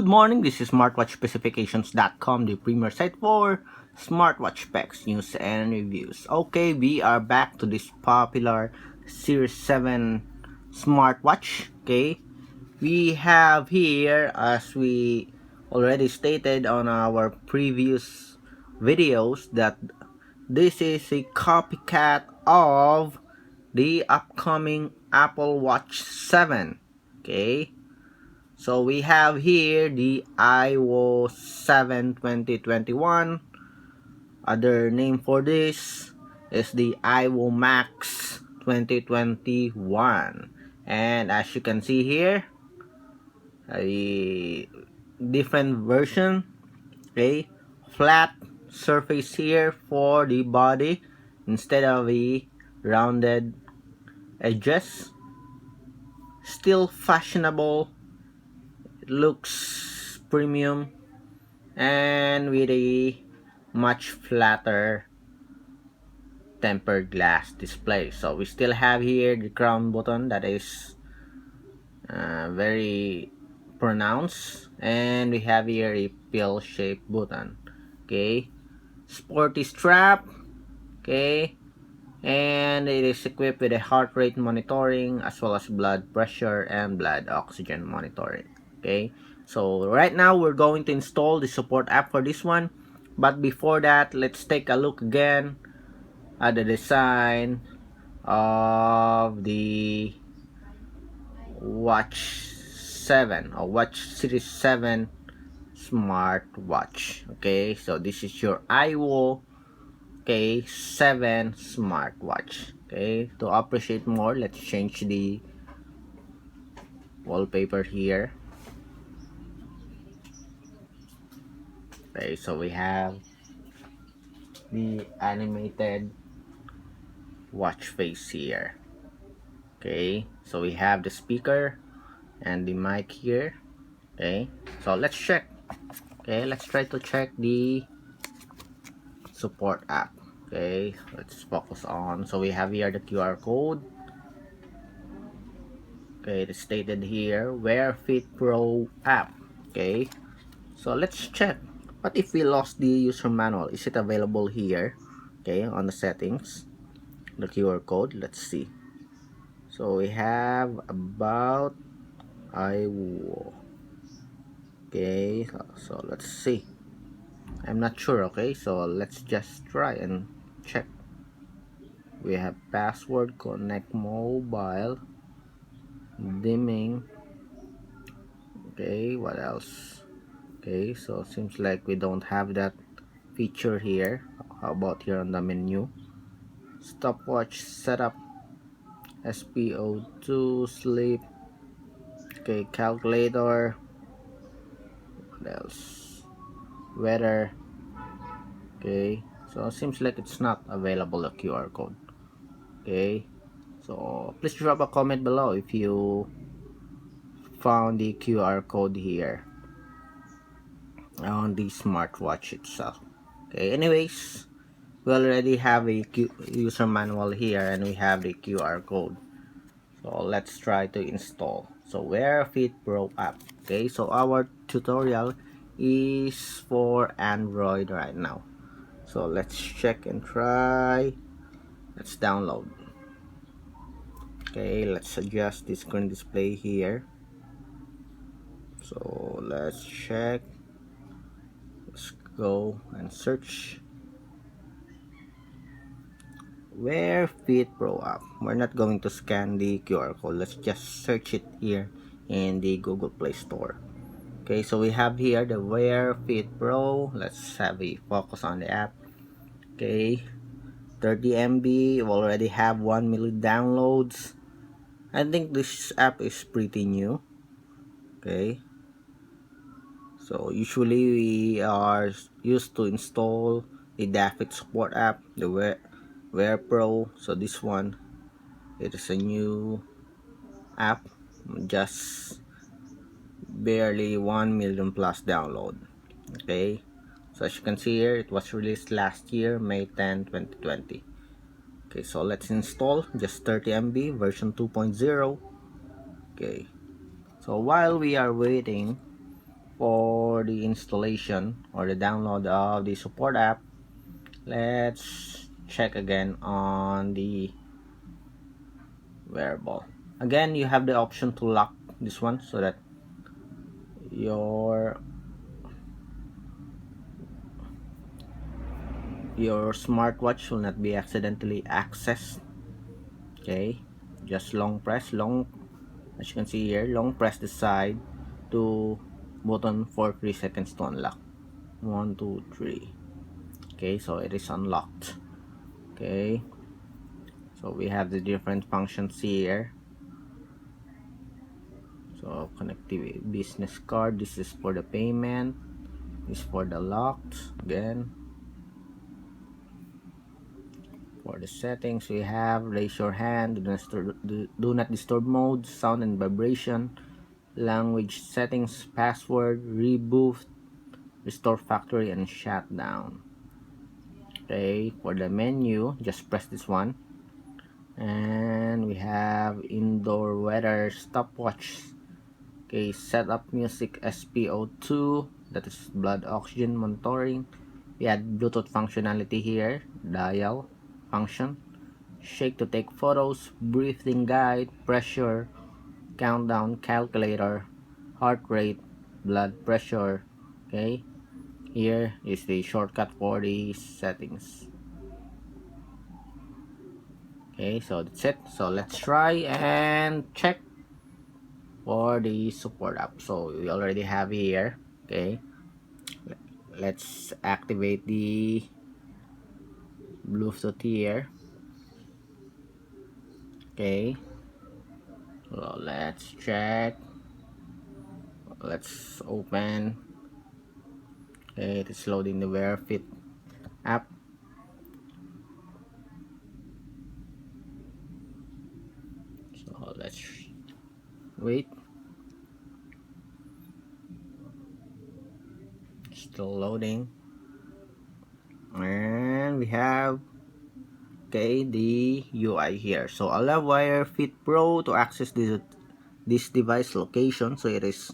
morning, this is smartwatchspecifications.com, the premier site for smartwatch specs, news, and reviews. Okay, we are back to this popular Series 7 smartwatch. Okay, we have here, as we already stated on our previous videos, that this is a copycat of the upcoming Apple Watch 7. Okay, so we have here the IWO 7 2021. Other name for this is the IWO Max 2021. And as you can see here, a different version. Okay, flat surface here for the body instead of the rounded edges. Still fashionable. It looks premium and with a much flatter tempered glass display. So we still have here the crown button that is very pronounced, and we have here a pill shaped button. Okay, sporty strap. Okay, and it is equipped with a heart rate monitoring as well as blood pressure and blood oxygen monitoring. Okay, so right now we're going to install the support app for this one, but before that, let's take a look again at the design of the Watch 7 or Watch Series 7 smartwatch. Okay, so this is your IWO 7 smartwatch. Okay, to appreciate more, let's change the wallpaper here. Okay, so we have the animated watch face here. Okay, so we have the speaker and the mic here. Okay, so let's check. Okay, let's try to check the support app. Okay, let's focus on. So we have here the QR code. Okay, it's stated here WearFit Pro app. Okay, so let's check. What if we lost the user manual? Is it available here? Okay, on the settings, the QR code. Let's see. So we have about IWO. Okay, so let's see. I'm not sure. Okay, so let's just try and check. We have password, connect mobile, dimming. Okay, what else? Okay, so seems like we don't have that feature here. How about here on the menu? Stopwatch setup, SPO2, sleep. Okay, calculator. What else? Weather. Okay, so seems like it's not available, a QR code. Okay, so please drop a comment below if you found the QR code here on the smartwatch itself. Okay, anyways, we already have a user manual here and we have the QR code. So let's try to install. So WearFit Pro app. Okay, so our tutorial is for Android right now. So let's check and try. Let's download. Okay, let's adjust the screen display here. So let's check. Let's go and search WearFit Pro app. We're not going to scan the QR code. Let's just search it here in the Google Play Store. Okay, so we have here the WearFit Pro. Let's have a focus on the app. Okay, 30 MB. We already have 1 million downloads. I think this app is pretty new. Okay, so usually we are used to install the WearFit Support App, the Wear Pro. So this one, it is a new app, just barely 1 million plus download. Okay, so as you can see here, it was released last year, May 10, 2020. Okay, so let's install. Just 30 MB, version 2.0. Okay, so while we are waiting for the installation or the download of the support app, let's check again on the wearable. Again, you have the option to lock this one so that your smartwatch will not be accidentally accessed. Okay, just long press, as you can see here, long press the side to button for 3 seconds to unlock. 1 2 3. Okay, so it is unlocked. Okay, so we have the different functions here. So connectivity, business card, this is for the payment, this is for the locks. Again, for the settings, we have raise your hand, do not disturb mode, sound and vibration, language settings, password, reboot, restore factory, and shutdown. Okay, for the menu, just press this one, and we have indoor weather stopwatch. Okay, setup music SpO2, that is blood oxygen monitoring. We add Bluetooth functionality here, dial function, shake to take photos, breathing guide, pressure, countdown calculator, heart rate, blood pressure. Okay, here is the shortcut for the settings. Okay, so that's it. So let's try and check for the support app. So we already have here. Okay, let's activate the Bluetooth here. Okay, so let's check. Let's open. Okay, it is loading the WearFit app. So let's wait. Still loading. And we have the UI here. So allow WearFit Pro to access this device location. So it is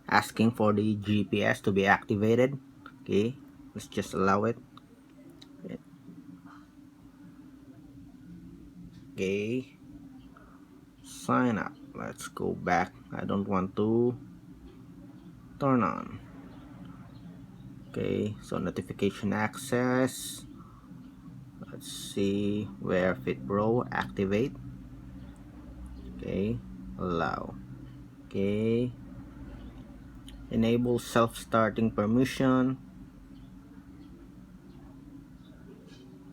asking for the GPS to be activated. Okay, let's just allow it. Okay, sign up. Let's go back. I don't want to turn on. Okay, so notification access. Let's see, WearFit Pro, activate. Okay, allow. Okay, enable self-starting permission,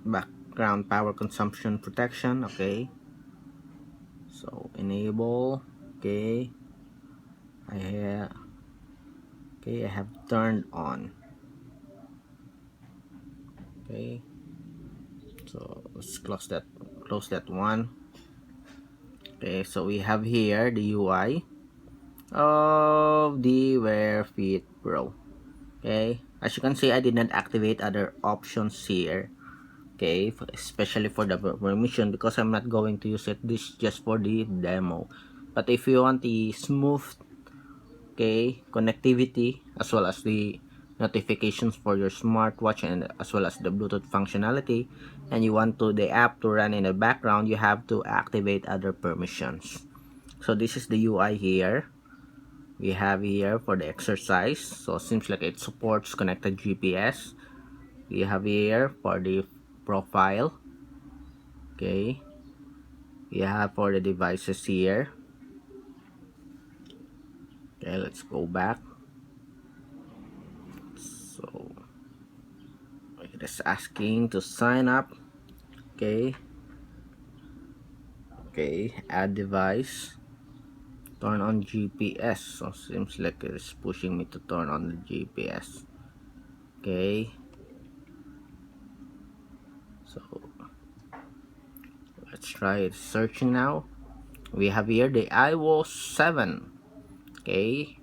background power consumption protection. Okay, so enable. Okay, I have turned on. Okay, so let's close that one. Okay, so we have here the UI of the WearFit Pro. Okay, as you can see, I did not activate other options here. Okay, especially for the permission, because I'm not going to use it. This just for the demo. But if you want the smooth, okay, connectivity, as well as the notifications for your smartwatch, and as well as the Bluetooth functionality, and you want the app to run in the background, you have to activate other permissions. So this is the UI here. We have here for the exercise. So it seems like it supports connected GPS. We have here for the profile. Okay, we have for the devices here. Okay, let's go back. So it is asking to sign up. Okay, add device, turn on GPS. So seems like it is pushing me to turn on the GPS. Okay, so let's try it. Searching now. We have here the IWO 7. Okay,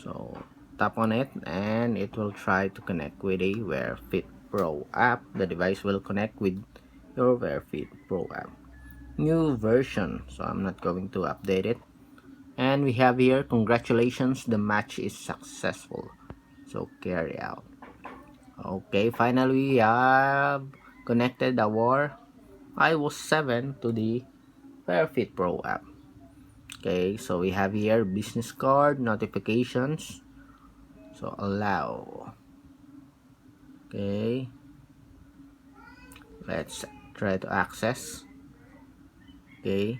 so tap on it and it will try to connect with a WearFit Pro app. The device will connect with your WearFit Pro app. New version, so I'm not going to update it. And we have here, congratulations, the match is successful. So carry out. Okay, finally we have connected our iWO 7 to the WearFit Pro app. Okay, so we have here business card, notifications. So allow. Okay, let's try to access. Okay,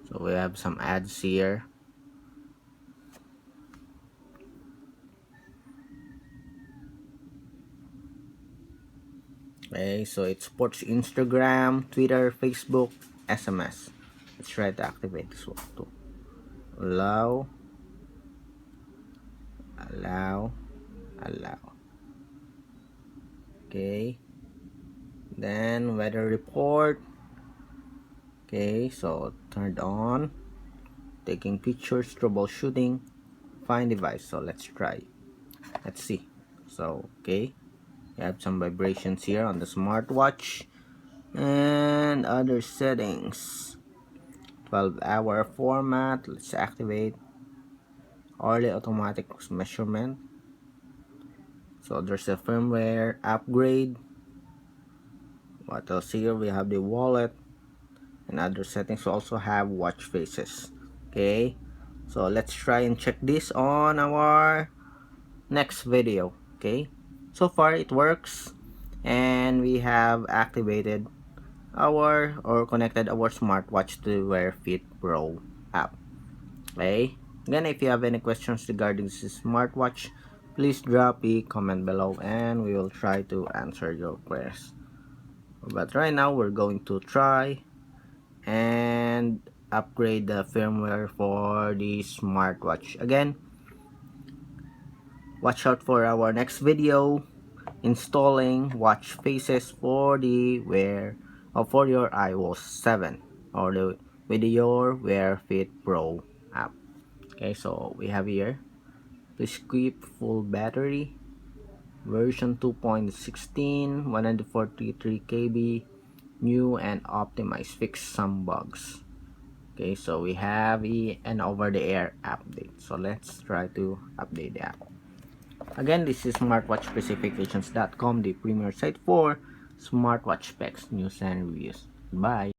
so we have some ads here. Okay, so it supports Instagram, Twitter, Facebook, SMS. Let's try to activate this one too. Allow, allow, allow. Okay, then weather report. Okay, so turned on. Taking pictures, troubleshooting, find device. So let's try. Let's see. So okay, we have some vibrations here on the smartwatch and other settings. 12-hour format. Let's activate hourly automatic measurement. So there's a firmware upgrade. What else here? We have the wallet and other settings. We also have watch faces. Okay, so let's try and check this on our next video. Okay, so far it works, and we have activated our or connected our smartwatch to WearFit Pro app. Okay, again, if you have any questions regarding this smartwatch, please drop a comment below and we will try to answer your queries. But right now we're going to try and upgrade the firmware for the smartwatch. Again, watch out for our next video installing watch faces for the Wear or for your iWO 7 or the with your WearFit Pro app. Okay, so we have here please keep full battery, version 2.16, 143 KB, new and optimized, fix some bugs. Okay, so we have an over-the-air update. So let's try to update the app. Again, this is smartwatchspecifications.com, the premier site for smartwatch specs, news, and reviews. Bye.